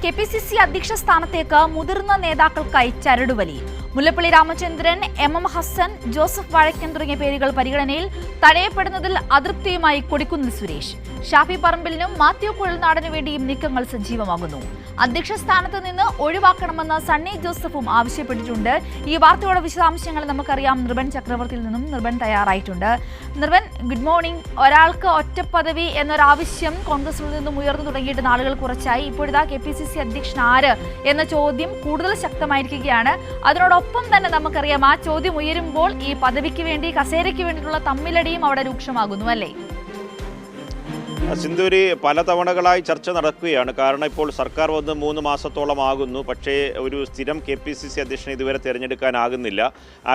KPCC അധ്യക്ഷ സ്ഥാനത്തേക്ക് മുതിർന്ന നേതാക്കൾക്കായി ചരടുവലി. മുല്ലപ്പള്ളി രാമചന്ദ്രൻ, എം ഹസൻ, ജോസഫ് വാഴക്കൻ തുടങ്ങിയ പേരുകൾ പരിഗണനയിൽ. തടയപ്പെടുന്നതിൽ അതൃപ്തിയുമായി കൊടിക്കുന്നിൽ സുരേഷ്. ഷാഫി പറമ്പിലിനും മാത്യു കുഴൽനാടനു വേണ്ടിയും നീക്കങ്ങൾ സജീവമാകുന്നു. അധ്യക്ഷ സ്ഥാനത്ത് നിന്ന് ഒഴിവാക്കണമെന്ന് സണ്ണി ജോസഫും ആവശ്യപ്പെട്ടിട്ടുണ്ട്. ഈ വാർത്തയുടെ വിശദാംശങ്ങൾ നമുക്കറിയാം നിർബൻ ചക്രവർത്തിയിൽ നിന്നും. നിർബൻ തയ്യാറായിട്ടുണ്ട്. നിർബൻ, ഗുഡ് മോർണിംഗ്. ഒരാൾക്ക് ഒറ്റപ്പദവി എന്നൊരാവശ്യം കോൺഗ്രസിൽ നിന്നും ഉയർന്നു തുടങ്ങിയിട്ട് നാളുകൾ കുറച്ചായി. ഇപ്പോഴിതാ കെപിസിസി അധ്യക്ഷൻ ആര് എന്ന ചോദ്യം കൂടുതൽ ശക്തമായിരിക്കുകയാണ്. അതിനോടൊപ്പം തന്നെ നമുക്കറിയാം ആ ചോദ്യം ഉയരുമ്പോൾ ഈ പദവിക്ക് വേണ്ടി, കസേരയ്ക്ക് വേണ്ടിയിട്ടുള്ള തമ്മിലടിയും അവിടെ രൂക്ഷമാകുന്നു, അല്ലേ? സിന്ധൂരി, പല തവണകളായി ചർച്ച നടക്കുകയാണ്. കാരണം ഇപ്പോൾ സർക്കാർ വന്ന് 3 മാസത്തോളം ആകുന്നു. പക്ഷേ ഒരു സ്ഥിരം KPCC അധ്യക്ഷനെ ഇതുവരെ തിരഞ്ഞെടുക്കാനാകുന്നില്ല.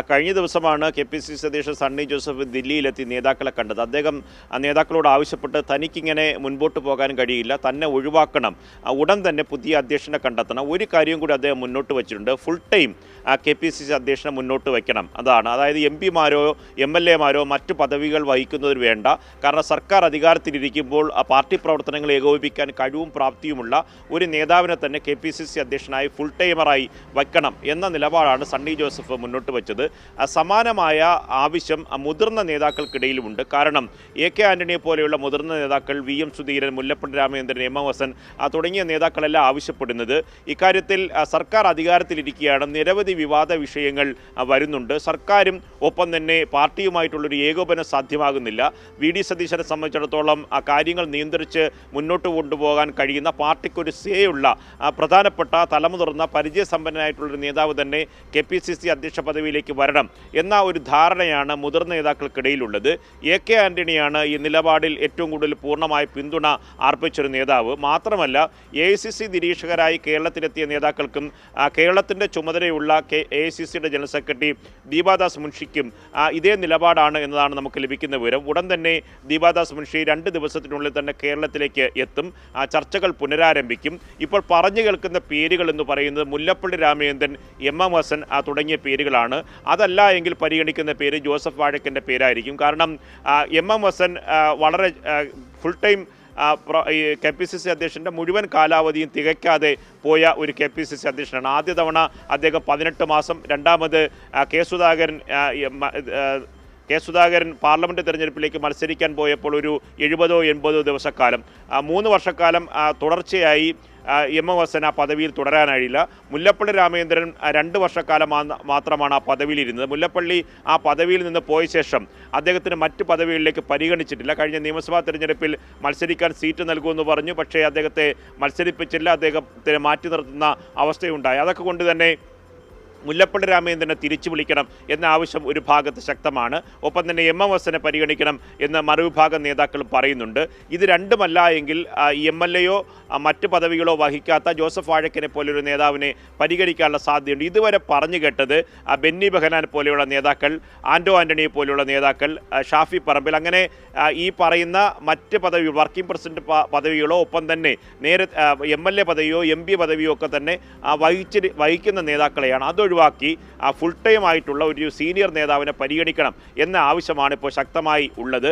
കഴിഞ്ഞ ദിവസമാണ് KPCC അധ്യക്ഷൻ സണ്ണി ജോസഫ് ദില്ലിയിലെത്തി നേതാക്കളെ കണ്ടത്. അദ്ദേഹം നേതാക്കളോട് ആവശ്യപ്പെട്ട് തനിക്കിങ്ങനെ മുൻപോട്ട് പോകാൻ കഴിയില്ല, തന്നെ ഒഴിവാക്കണം, ഉടൻ തന്നെ പുതിയ അധ്യക്ഷനെ കണ്ടെത്തണം. ഒരു കാര്യം കൂടി അദ്ദേഹം മുന്നോട്ട് വച്ചിട്ടുണ്ട്. ഫുൾ ടൈം KPCC അധ്യക്ഷനെ മുന്നോട്ട് വയ്ക്കണം. അതായത് MP മാരോ MLA മാരോ മറ്റു പദവികൾ വഹിക്കുന്നതിന് വേണ്ട. കാരണം സർക്കാർ അധികാരത്തിലിരിക്കുമ്പോൾ പാർട്ടി പ്രവർത്തനങ്ങൾ ഏകോപിപ്പിക്കാൻ കഴിവും പ്രാപ്തിയുമുള്ള ഒരു നേതാവിനെ തന്നെ KPCC അധ്യക്ഷനായി ഫുൾ ടൈമറായി വയ്ക്കണം എന്ന നിലപാടാണ് സണ്ണി ജോസഫ് മുന്നോട്ട് വച്ചത്. സമാനമായ ആവശ്യം മുതിർന്ന നേതാക്കൾക്കിടയിലുമുണ്ട്. കാരണം AK ആന്റണിയെ പോലെയുള്ള മുതിർന്ന നേതാക്കൾ, VM സുധീരൻ, മുല്ലപ്പള്ളി രാമചന്ദ്രൻ, M ഹസൻ തുടങ്ങിയ നേതാക്കളെല്ലാം ആവശ്യപ്പെടുന്നത് ഇക്കാര്യത്തിൽ സർക്കാർ അധികാരത്തിലിരിക്കുകയാണ്. നിരവധി വിവാദ വിഷയങ്ങൾ വരുന്നുണ്ട്. സർക്കാരും ഒപ്പം തന്നെ പാർട്ടിയുമായിട്ടുള്ളൊരു ഏകോപനം സാധ്യമാകുന്നില്ല. VD സതീശനെ സംബന്ധിച്ചിടത്തോളം ആ കാര്യങ്ങൾ നിയന്ത്രിച്ച് മുന്നോട്ട് കൊണ്ടുപോകാൻ കഴിയുന്ന, പാർട്ടിക്കൊരു സേയുള്ള പ്രധാനപ്പെട്ട തലമുതിർന്ന പരിചയസമ്പന്നനായിട്ടുള്ളൊരു നേതാവ് തന്നെ KPCC അധ്യക്ഷ പദവിയിലേക്ക് വരണം എന്ന ഒരു ധാരണയാണ് മുതിർന്ന നേതാക്കൾക്കിടയിലുള്ളത്. AK ആന്റണിയാണ് ഈ നിലപാടിൽ ഏറ്റവും കൂടുതൽ പൂർണ്ണമായ പിന്തുണ അർപ്പിച്ചൊരു നേതാവ്. മാത്രമല്ല AICC നിരീക്ഷകരായി കേരളത്തിലെത്തിയ നേതാക്കൾക്കും കേരളത്തിൻ്റെ ചുമതലയുള്ള AICCയുടെ ജനറൽ സെക്രട്ടറി ദീപാദാസ് മുൻഷിക്കും ഇതേ നിലപാടാണ് എന്നതാണ് നമുക്ക് ലഭിക്കുന്ന വിവരം. ഉടൻ തന്നെ ദീപാദാസ് മുൻഷി 2 ദിവസത്തിനുള്ളിൽ തന്നെ കേരളത്തിലേക്ക് എത്തും. ചർച്ചകൾ പുനരാരംഭിക്കും. ഇപ്പോൾ പറഞ്ഞു കേൾക്കുന്ന പേരുകൾ എന്ന് പറയുന്നത് മുല്ലപ്പള്ളി രാമചന്ദ്രൻ, M ഹസൻ തുടങ്ങിയ പേരുകളാണ്. അതല്ല എങ്കിൽ പരിഗണിക്കുന്ന പേര് ജോസഫ് വാഴക്കൻ്റെ പേരായിരിക്കും. കാരണം M ഹസൻ വളരെ ഫുൾ ടൈം KPCC അധ്യക്ഷൻ്റെ മുഴുവൻ കാലാവധിയും തികയ്ക്കാതെ പോയ ഒരു KPCC അധ്യക്ഷനാണ്. ആദ്യ തവണ അദ്ദേഹം 18 മാസം, രണ്ടാമത് കെ സുധാകരൻ പാർലമെൻറ്റ് തെരഞ്ഞെടുപ്പിലേക്ക് മത്സരിക്കാൻ പോയപ്പോൾ ഒരു 70-80 ദിവസക്കാലം, 3 വർഷക്കാലം തുടർച്ചയായി M ഹസൻ ആ പദവിയിൽ തുടരാനായില്ല. മുല്ലപ്പള്ളി രാമചന്ദ്രൻ 2 വർഷക്കാലം മാത്രമാണ് ആ പദവിയിലിരുന്നത്. മുല്ലപ്പള്ളി ആ പദവിയിൽ നിന്ന് പോയ ശേഷം അദ്ദേഹത്തിന് മറ്റ് പദവികളിലേക്ക് പരിഗണിച്ചിട്ടില്ല. കഴിഞ്ഞ നിയമസഭാ തെരഞ്ഞെടുപ്പിൽ മത്സരിക്കാൻ സീറ്റ് നൽകുമെന്ന് പറഞ്ഞു. പക്ഷേ അദ്ദേഹത്തെ മത്സരിപ്പിച്ചില്ല. അദ്ദേഹത്തെ മാറ്റി നിർത്തുന്ന അവസ്ഥയുണ്ടായി. അതൊക്കെ കൊണ്ട് തന്നെ മുല്ലപ്പള്ളി രാമചന്ദ്രനെ തിരിച്ചു വിളിക്കണം എന്ന ആവശ്യം ഒരു ഭാഗത്ത് ശക്തമാണ്. ഒപ്പം തന്നെ M ഹസനെ പരിഗണിക്കണം എന്ന് മറുവിഭാഗം നേതാക്കൾ പറയുന്നുണ്ട്. ഇത് രണ്ടുമല്ല എങ്കിൽ MLA-യോ മറ്റ് പദവികളോ വഹിക്കാത്ത ജോസഫ് വാഴക്കനെ പോലെയൊരു നേതാവിനെ പരിഗണിക്കാനുള്ള സാധ്യതയുണ്ട്. ഇതുവരെ പറഞ്ഞു കേട്ടത് ബെന്നി ബെഹനാൻ പോലെയുള്ള നേതാക്കൾ, ആന്റണിയെ പോലെയുള്ള നേതാക്കൾ, ഷാഫി പറമ്പിൽ, അങ്ങനെ ഈ പറയുന്ന മറ്റ് പദവി, വർക്കിംഗ് പ്രസിഡന്റ് പദവികളോ ഒപ്പം തന്നെ MLA പദവിയോ MP പദവിയോ ഒക്കെ തന്നെ വഹിക്കുന്ന നേതാക്കളെയാണ്. ഒഴിവാക്കി ഫുൾ ടൈം ആയിട്ടുള്ള ഒരു സീനിയർ നേതാവിനെ പരിഗണിക്കണം എന്ന ആവശ്യമാണ് ഇപ്പോൾ ശക്തമായി ഉള്ളത്.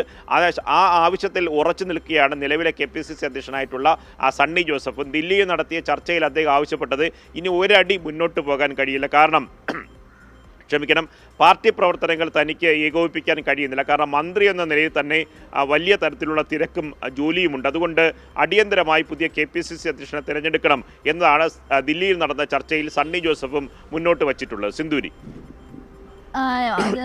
ആ ആവശ്യത്തിൽ ഉറച്ചു നിൽക്കുകയാണ് നിലവിലെ KPCC അധ്യക്ഷനായിട്ടുള്ള സണ്ണി ജോസഫ്. ദില്ലിയിൽ നടത്തിയ ചർച്ചയിൽ അദ്ദേഹം ആവശ്യപ്പെട്ടത് ഇനി ഒരടി മുന്നോട്ട് പോകാൻ കഴിയില്ല. കാരണം പാർട്ടി പ്രവർത്തനങ്ങൾ തനിക്ക് ഏകോപിപ്പിക്കാൻ കഴിയുന്നില്ല. കാരണം മന്ത്രി എന്ന നിലയിൽ തന്നെ വലിയ തരത്തിലുള്ള തിരക്കും ജോലിയുമുണ്ട്. അതുകൊണ്ട് അടിയന്തരമായി പുതിയ KPCC അധ്യക്ഷനെ തിരഞ്ഞെടുക്കണം എന്നതാണ് ദില്ലിയിൽ നടന്ന ചർച്ചയിൽ സണ്ണി ജോസഫും മുന്നോട്ട് വച്ചിട്ടുള്ളത്. സിന്ധൂരി,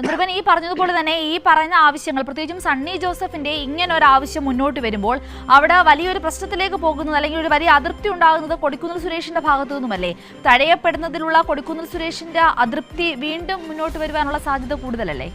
നിർബൻ ഈ പറഞ്ഞതുപോലെ തന്നെ ഈ പറയുന്ന ആവശ്യങ്ങൾ, പ്രത്യേകിച്ചും സണ്ണി ജോസഫിന്റെ ഇങ്ങനൊരു ആവശ്യം മുന്നോട്ട് വരുമ്പോൾ അവിടെ വലിയൊരു പ്രശ്നത്തിലേക്ക് പോകുന്നത്, അല്ലെങ്കിൽ ഒരു വലിയ അതൃപ്തി ഉണ്ടാകുന്നത് കൊടിക്കുന്നിൽ സുരേഷിന്റെ ഭാഗത്തു നിന്നുമല്ലേ? തടയപ്പെടുന്നതിലുള്ള കൊടിക്കുന്നിൽ സുരേഷിന്റെ അതൃപ്തി വീണ്ടും മുന്നോട്ട് വരുവാനുള്ള സാധ്യത കൂടുതലല്ലേ?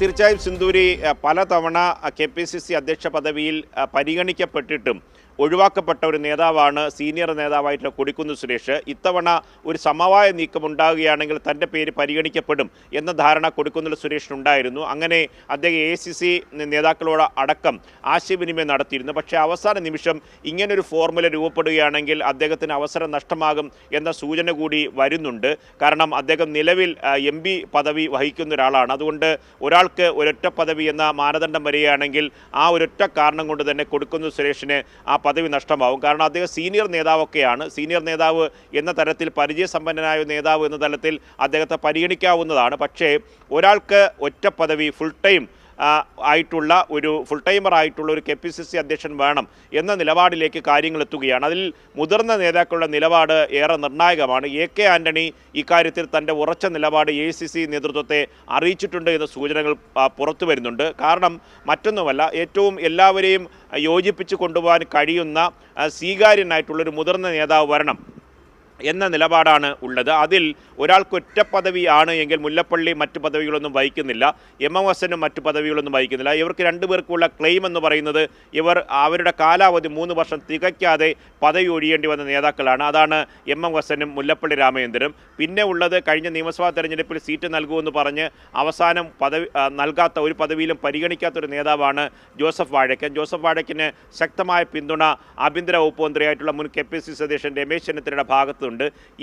തീർച്ചയായും സിന്ധൂരി, പലതവണ KPCC അധ്യക്ഷ പദവിയിൽ പരിഗണിക്കപ്പെട്ടിട്ടും ഒഴിവാക്കപ്പെട്ട ഒരു നേതാവാണ് സീനിയർ നേതാവായിട്ടുള്ള കൊടിക്കുന്നിൽ സുരേഷ്. ഇത്തവണ ഒരു സമവായ നീക്കം ഉണ്ടാകുകയാണെങ്കിൽ തൻ്റെ പേര് പരിഗണിക്കപ്പെടും എന്ന ധാരണ കൊടിക്കുന്നിൽ സുരേഷിനുണ്ടായിരുന്നു. അങ്ങനെ അദ്ദേഹം AICC നേതാക്കളോട് അടക്കം ആശയവിനിമയം നടത്തിയിരുന്നു. പക്ഷേ അവസാന നിമിഷം ഇങ്ങനൊരു ഫോർമുല രൂപപ്പെടുകയാണെങ്കിൽ അദ്ദേഹത്തിന് അവസരം നഷ്ടമാകും എന്ന സൂചന കൂടി വരുന്നുണ്ട്. കാരണം അദ്ദേഹം നിലവിൽ MP പദവി വഹിക്കുന്ന ഒരാളാണ്. അതുകൊണ്ട് ഒരാൾക്ക് ഒരൊറ്റ പദവി എന്ന മാനദണ്ഡം വരികയാണെങ്കിൽ ആ ഒരൊറ്റ കാരണം കൊണ്ട് തന്നെ കൊടിക്കുന്നിൽ സുരേഷിന് ആ പദവി നഷ്ടമാവും. കാരണം അദ്ദേഹം സീനിയർ നേതാവൊക്കെയാണ്. സീനിയർ നേതാവ് എന്ന തരത്തിൽ പരിചയസമ്പന്നനായ നേതാവ് എന്ന തലത്തിൽ അദ്ദേഹത്തെ പരിഗണിക്കാവുന്നതാണ്. പക്ഷേ ഒരാൾക്ക് ഒറ്റ പദവി ഫുൾ ടൈം ആയിട്ടുള്ള ഒരു ഫുൾ ടൈമർ ആയിട്ടുള്ള ഒരു KPCC അധ്യക്ഷൻ വേണം എന്ന നിലപാടിലേക്ക് കാര്യങ്ങൾ എത്തുകയാണ്. അതിൽ മുതിർന്ന നേതാക്കളുടെ നിലപാട് ഏറെ നിർണായകമാണ്. AK ആന്റണി ഇക്കാര്യത്തിൽ തൻ്റെ ഉറച്ച നിലപാട് AICC നേതൃത്വത്തെ അറിയിച്ചിട്ടുണ്ട് എന്ന സൂചനകൾ പുറത്തു വരുന്നുണ്ട്. കാരണം മറ്റൊന്നുമല്ല, ഏറ്റവും എല്ലാവരെയും യോജിപ്പിച്ച് കൊണ്ടുപോകാൻ കഴിയുന്ന സ്വീകാര്യനായിട്ടുള്ളൊരു മുതിർന്ന നേതാവ് വരണം എന്ന നിലപാടാണ് ഉള്ളത്. അതിൽ ഒരാൾക്ക് ഒറ്റ പദവിയാണ് എങ്കിൽ മുല്ലപ്പള്ളി മറ്റു പദവികളൊന്നും വഹിക്കുന്നില്ല, MM ഹസനും മറ്റു പദവികളൊന്നും വഹിക്കുന്നില്ല. ഇവർക്ക് രണ്ടുപേർക്കുള്ള ക്ലെയിം എന്ന് പറയുന്നത് ഇവർ അവരുടെ കാലാവധി 3 വർഷം തികയ്ക്കാതെ പദവി ഒഴിയേണ്ടി വന്ന നേതാക്കളാണ്. അതാണ് MM ഹസനും മുല്ലപ്പള്ളി രാമചന്ദ്രനും. പിന്നെ ഉള്ളത് കഴിഞ്ഞ നിയമസഭാ തെരഞ്ഞെടുപ്പിൽ സീറ്റ് നൽകുമെന്ന് പറഞ്ഞ് അവസാനം നൽകാത്ത ഒരു പദവിയിലും പരിഗണിക്കാത്തൊരു നേതാവാണ് ജോസഫ് വാഴക്കൻ. ജോസഫ് വാഴക്കന് ശക്തമായ പിന്തുണ ആഭ്യന്തര വകുപ്പ് മന്ത്രിയായിട്ടുള്ള മുൻ KPCC അധ്യക്ഷൻ രമേശ് ചെന്നിത്തലയുടെ ഭാഗത്ത്.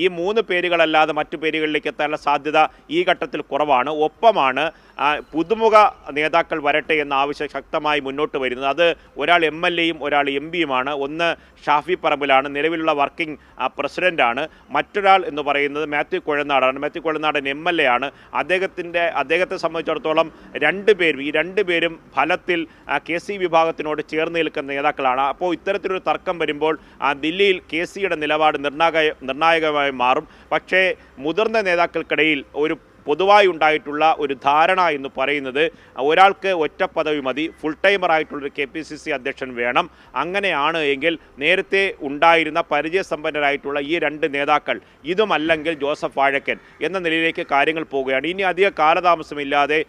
ഈ 3 പേരുകളല്ലാതെ മറ്റു പേരുകളിലേക്ക് എത്താനുള്ള സാധ്യത ഈ ഘട്ടത്തിൽ കുറവാണ്. ഒപ്പമാണ് പുതുമുഖ നേതാക്കൾ വരട്ടെ എന്ന ആവശ്യം ശക്തമായി മുന്നോട്ട് വരുന്നത്. അത് ഒരാൾ MLAയും ഒരാൾ MPയുമാണ്. ഒന്ന് ഷാഫി പറമ്പിലാണ്, നിലവിലുള്ള വർക്കിംഗ് പ്രസിഡന്റാണ്. മറ്റൊരാൾ എന്ന് പറയുന്നത് മാത്യു കുഴൽനാടാണ്. മാത്യു കുഴൽനാടൻ MLA ആണ്. അദ്ദേഹത്തെ സംബന്ധിച്ചിടത്തോളം ഈ രണ്ടുപേരും ഫലത്തിൽ KC വിഭാഗത്തിനോട് ചേർന്ന് നിൽക്കുന്ന നേതാക്കളാണ്. അപ്പോൾ ഇത്തരത്തിലൊരു തർക്കം വരുമ്പോൾ ദില്ലിയിൽ KCയുടെ നിലപാട് നിർണായകമായി മാറും. പക്ഷേ മുതിർന്ന നേതാക്കൾക്കിടയിൽ ഒരു പൊതുവായി ഉണ്ടായിട്ടുള്ള ഒരു ധാരണ എന്ന് പറയുന്നത് ഒരാൾക്ക് ഒറ്റ പദവി മതി, ഫുൾ ടൈമർ ആയിട്ടുള്ളൊരു KPCC അധ്യക്ഷൻ വേണം. അങ്ങനെയാണ് എങ്കിൽ നേരത്തെ ഉണ്ടായിരുന്ന പരിചയസമ്പന്നരായിട്ടുള്ള ഈ 2 നേതാക്കൾ, ഇതുമല്ലെങ്കിൽ ജോസഫ് വാഴക്കൻ എന്ന നിലയിലേക്ക് കാര്യങ്ങൾ പോവുകയാണ്. ഇനി അധിക കാലതാമസമില്ലാതെ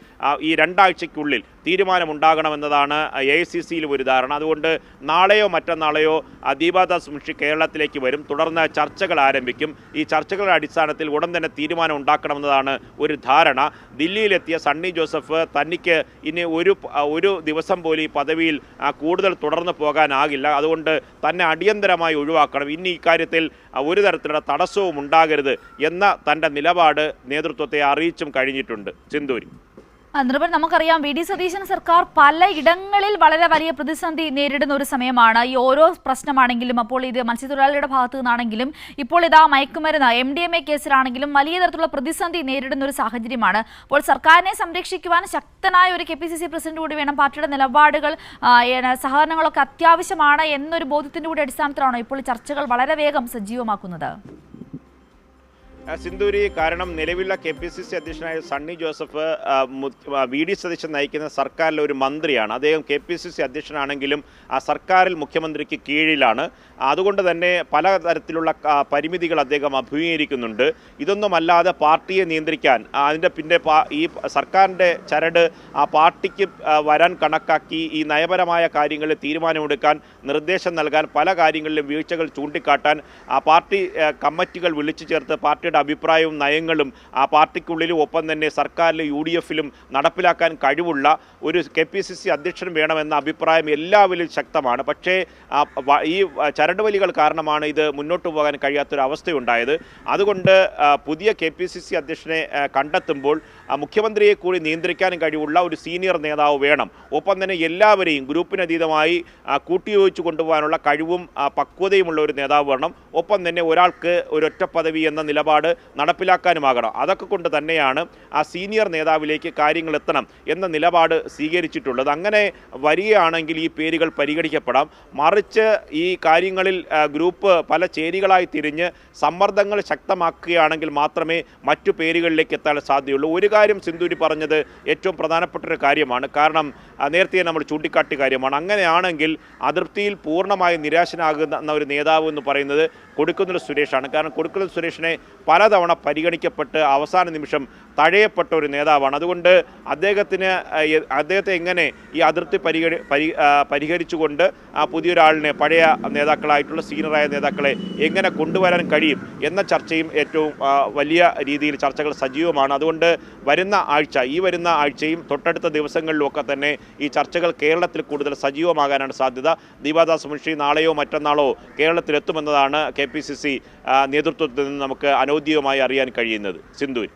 ഈ 2 ആഴ്ചയ്ക്കുള്ളിൽ തീരുമാനമുണ്ടാകണമെന്നതാണ് AICCയിൽ ഒരു ധാരണ. അതുകൊണ്ട് നാളെയോ മറ്റന്നാളെയോ ദീപാദാസ് മുൻഷി കേരളത്തിലേക്ക് വരും. തുടർന്ന് ചർച്ചകൾ ആരംഭിക്കും. ഈ ചർച്ചകളുടെ അടിസ്ഥാനത്തിൽ ഉടൻ തന്നെ തീരുമാനം ഉണ്ടാക്കണമെന്നതാണ് ഒരു ധാരണ. ദില്ലിയിലെത്തിയ സണ്ണി ജോസഫ് തനിക്ക് ഇനി ഒരു ദിവസം പോലും ഈ പദവിയിൽ കൂടുതൽ തുടർന്ന് പോകാനാകില്ല, അതുകൊണ്ട് തന്നെ അടിയന്തരമായി ഒഴിവാക്കണം, ഇനി ഇക്കാര്യത്തിൽ ഒരു തരത്തിലുള്ള തടസ്സവും ഉണ്ടാകരുത് എന്ന തൻ്റെ നിലപാട് നേതൃത്വത്തെ അറിയിച്ചും കഴിഞ്ഞിട്ടുണ്ട്. സിന്ധൂരി. നിർഭൻ, നമുക്കറിയാം VD സതീശൻ സർക്കാർ പലയിടങ്ങളിൽ വളരെ വലിയ പ്രതിസന്ധി നേരിടുന്ന ഒരു സമയമാണ്. ഈ ഓരോ പ്രശ്നമാണെങ്കിലും, അപ്പോൾ ഇത് മത്സ്യത്തൊഴിലാളിയുടെ ഭാഗത്തു നിന്നാണെങ്കിലും, ഇപ്പോൾ ഇതാ മയക്കുമരുന്ന് MDMA കേസിലാണെങ്കിലും വലിയ തരത്തിലുള്ള പ്രതിസന്ധി നേരിടുന്ന ഒരു സാഹചര്യമാണ്. അപ്പോൾ സർക്കാരിനെ സംരക്ഷിക്കുവാൻ ശക്തനായ ഒരു KPCC പ്രസിഡന്റ് കൂടി വേണം. പാർട്ടിയുടെ നിലപാടുകൾ, സഹകരണങ്ങളൊക്കെ അത്യാവശ്യമാണ് എന്നൊരു ബോധ്യത്തിൻ്റെ കൂടി അടിസ്ഥാനത്തിലാണോ ഇപ്പോൾ ചർച്ചകൾ വളരെ വേഗം സജീവമാക്കുന്നത്? സിന്ധൂരി, കാരണം നിലവിലുള്ള KPCC അധ്യക്ഷനായ സണ്ണി ജോസഫ് VD സതീശൻ നയിക്കുന്ന സർക്കാരിലെ ഒരു മന്ത്രിയാണ്. അദ്ദേഹം KPCC അധ്യക്ഷനാണെങ്കിലും ആ സർക്കാരിൽ മുഖ്യമന്ത്രിക്ക് കീഴിലാണ്. അതുകൊണ്ട് തന്നെ പലതരത്തിലുള്ള പരിമിതികൾ അദ്ദേഹം അഭിമുഖീകരിക്കുന്നുണ്ട്. ഇതൊന്നുമല്ലാതെ പാർട്ടിയെ നിയന്ത്രിക്കാൻ അതിൻ്റെ ഈ സർക്കാരിൻ്റെ ചരട് ആ പാർട്ടിക്ക് വരാൻ കണക്കാക്കി ഈ നയപരമായ കാര്യങ്ങളിൽ തീരുമാനമെടുക്കാൻ, നിർദ്ദേശം നൽകാൻ, പല കാര്യങ്ങളിലും വീഴ്ചകൾ ചൂണ്ടിക്കാട്ടാൻ പാർട്ടി കമ്മിറ്റികൾ വിളിച്ചു ചേർത്ത് പാർട്ടിയുടെ അഭിപ്രായവും നയങ്ങളും ആ പാർട്ടിക്കുള്ളിലും ഒപ്പം തന്നെ സർക്കാരിലും UDFലും നടപ്പിലാക്കാൻ കഴിവുള്ള ഒരു KPCC അധ്യക്ഷൻ വേണമെന്ന അഭിപ്രായം എല്ലാവരിലും ശക്തമാണ്. പക്ഷേ ഈ ചരടുവലികൾ കാരണമാണ് ഇത് മുന്നോട്ട് പോകാൻ കഴിയാത്തൊരു അവസ്ഥയുണ്ടായത്. അതുകൊണ്ട് പുതിയ KPCC അധ്യക്ഷനെ കണ്ടെത്തുമ്പോൾ മുഖ്യമന്ത്രിയെ കൂടി നിയന്ത്രിക്കാൻ കഴിവുള്ള ഒരു സീനിയർ നേതാവ് വേണം. ഒപ്പം തന്നെ എല്ലാവരെയും ഗ്രൂപ്പിനതീതമായി കൂട്ടിയോജിച്ച് കൊണ്ടുപോകാനുള്ള കഴിവും പക്വതയുമുള്ള ഒരു നേതാവ് വേണം. ഒപ്പം തന്നെ ഒരാൾക്ക് ഒരൊറ്റ പദവി എന്ന നിലപാട് നടപ്പിലാക്കാനുമാകണം. അതൊക്കെ കൊണ്ട് തന്നെയാണ് ആ സീനിയർ നേതാവിലേക്ക് കാര്യങ്ങൾ എത്തണം എന്ന നിലപാട് സ്വീകരിച്ചിട്ടുള്ളത്. അങ്ങനെ വരികയാണെങ്കിൽ ഈ പേരുകൾ പരിഗണിക്കപ്പെടാം. മറിച്ച് ഈ കാര്യങ്ങളിൽ ഗ്രൂപ്പ് പല ചേരികളായി തിരിഞ്ഞ് സമ്മർദ്ദങ്ങൾ ശക്തമാക്കുകയാണെങ്കിൽ മാത്രമേ മറ്റു പേരുകളിലേക്ക് എത്താൻ സാധ്യതയുള്ളൂ. ഒരു കാര്യം സിന്ധൂരി പറഞ്ഞത് ഏറ്റവും പ്രധാനപ്പെട്ടൊരു കാര്യമാണ്. കാരണം നേരത്തെ നമ്മൾ ചൂണ്ടിക്കാട്ടിയ കാര്യമാണ്. അങ്ങനെയാണെങ്കിൽ അതൃപ്തിയിൽ പൂർണ്ണമായി നിരാശനാകുന്ന ഒരു നേതാവ് എന്ന് പറയുന്നത് കൊടിക്കുന്നിൽ സുരേഷാണ്. കാരണം കൊടിക്കുന്നിൽ സുരേഷിനെ പലതവണ പരിഗണിക്കപ്പെട്ട് അവസാന നിമിഷം തഴയപ്പെട്ട ഒരു നേതാവാണ്. അതുകൊണ്ട് അദ്ദേഹത്തെ എങ്ങനെ ഈ അതിർത്തി പരിഹരിച്ചുകൊണ്ട് പുതിയൊരാളിനെ, പഴയ നേതാക്കളായിട്ടുള്ള സീനിയറായ നേതാക്കളെ എങ്ങനെ കൊണ്ടുവരാൻ കഴിയും എന്ന ചർച്ചയും ഏറ്റവും വലിയ രീതിയിൽ ചർച്ചകൾ സജീവമാണ്. അതുകൊണ്ട് ഈ വരുന്ന ആഴ്ചയും തൊട്ടടുത്ത ദിവസങ്ങളിലുമൊക്കെ തന്നെ ഈ ചർച്ചകൾ കേരളത്തിൽ കൂടുതൽ സജീവമാകാനാണ് സാധ്യത. ദീപാദാസ് മുൻഷി നാളെയോ മറ്റന്നാളോ കേരളത്തിലെത്തുമെന്നതാണ് KPCC നേതൃത്വത്തിൽ നിന്ന് നമുക്ക് അനൗദ്യോഗികമായി അറിയാൻ കഴിയുന്നത്. സിന്ധൂരി.